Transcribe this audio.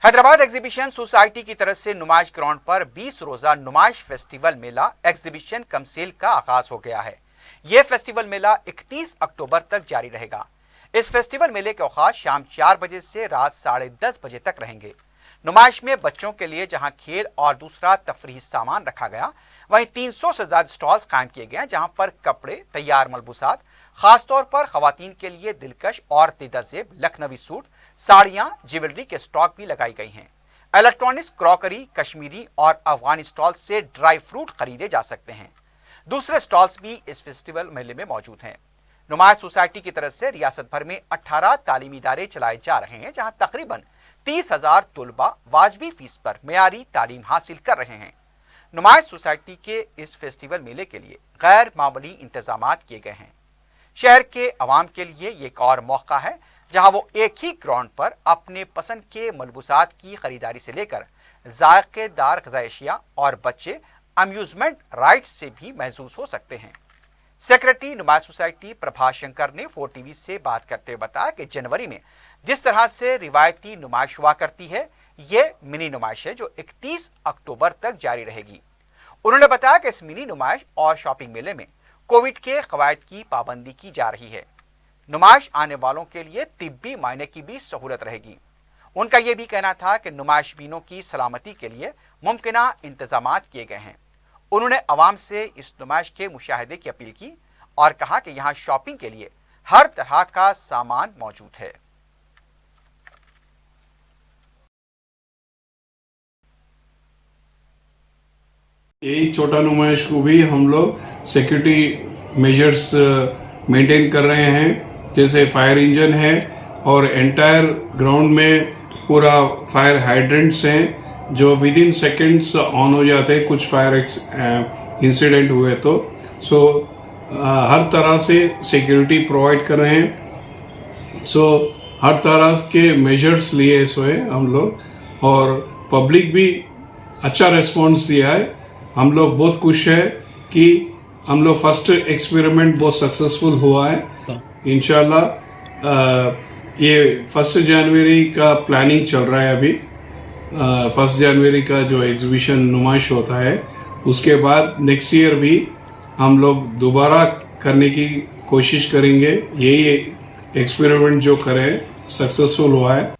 Hyderabad exhibition society की तरफ से नुमाइश ग्राउंड पर 20 रोजा नुमाइश फेस्टिवल मेला एग्जीबिशन कम सेल का आगाज हो गया है। यह फेस्टिवल मेला 31 अक्टूबर तक जारी रहेगा। इस फेस्टिवल मेले के औकात शाम 4 बजे से रात 10:30 बजे तक रहेंगे। नुमाइश में बच्चों के लिए जहां खेल और दूसरा तफरीही सामान रखा गया, वहीं 300 से ज्यादा स्टॉल्स कायम किए गए हैं, जहां पर कपड़े, तैयार मलबूसात, खासतौर पर खवातीन के लिए दिलकश और तेजाब लखनवी सूट, साड़ियां, ज्वेलरी के स्टॉक भी लगाई गई हैं। इलेक्ट्रॉनिक्स, क्रॉकरी, कश्मीरी और अफगानी स्टॉल से ड्राई फ्रूट खरीदे जा सकते हैं। दूसरे स्टॉल्स भी इस फेस्टिवल मेले में मौजूद हैं। नुमाइश सोसाइटी की तरफ से रियासत भर में 18 तालीमी इदारे चलाए जा रहे हैं, जहां तकरीबन 30,000 तुलबा वाजबी फीस पर मेयारी तालीम हासिल कर रहे हैं। नुमाइश सोसाइटी के इस फेस्टिवल मेले के लिए गैर मामूली इंतजाम किए गए हैं। शहर के अवाम के लिए ये एक और मौका है जहां वो एक ही ग्राउंड पर अपने पसंद के मलबूसात की खरीदारी से लेकर जायकेदार ग़िज़ाई अशिया और बच्चे अम्यूजमेंट राइड्स से भी महसूस हो सकते हैं। सेक्रेटरी नुमाइश सोसाइटी प्रभा शंकर ने 4TV से बात करते हुए बताया कि जनवरी में जिस तरह से रिवायती नुमाइश हुआ करती है, ये मिनी नुमाइश है जो 31 अक्टूबर तक जारी रहेगी। उन्होंने बताया कि इस मिनी नुमाइश और शॉपिंग मेले में कोविड के कवायद की पाबंदी की जा रही है। नुमाइश आने वालों के लिए तिब्बी मायने की भी सहूलत रहेगी। उनका यह भी कहना था कि नुमाइश बीनों की सलामती के लिए मुमकिना इंतजाम किए गए हैं। उन्होंने अवाम से इस नुमाइश के मुशाहिदे की अपील की और कहा कि यहाँ शॉपिंग के लिए हर तरह का सामान मौजूद है। यही छोटा नुमाइश को भी हम लोग सिक्योरिटी मेजर्स मेंटेन कर रहे हैं, जैसे फायर इंजन है और एंटायर ग्राउंड में पूरा फायर हाइड्रेंट्स हैं जो विद इन सेकेंड्स ऑन हो जाते हैं कुछ फायर इंसिडेंट हुए तो। हर तरह से सिक्योरिटी प्रोवाइड कर रहे हैं। हर तरह के मेजर्स लिए सोए हम लोग और पब्लिक भी अच्छा रिस्पॉन्स दिया है। हम लोग बहुत खुश है कि हम लोग फर्स्ट एक्सपेरिमेंट बहुत सक्सेसफुल हुआ है। इंशाल्लाह ये 1 जनवरी का प्लानिंग चल रहा है। अभी 1 जनवरी का जो एग्जीबिशन नुमाइश होता है, उसके बाद नेक्स्ट ईयर भी हम लोग दोबारा करने की कोशिश करेंगे। यही एक्सपेरिमेंट जो करें सक्सेसफुल हुआ है।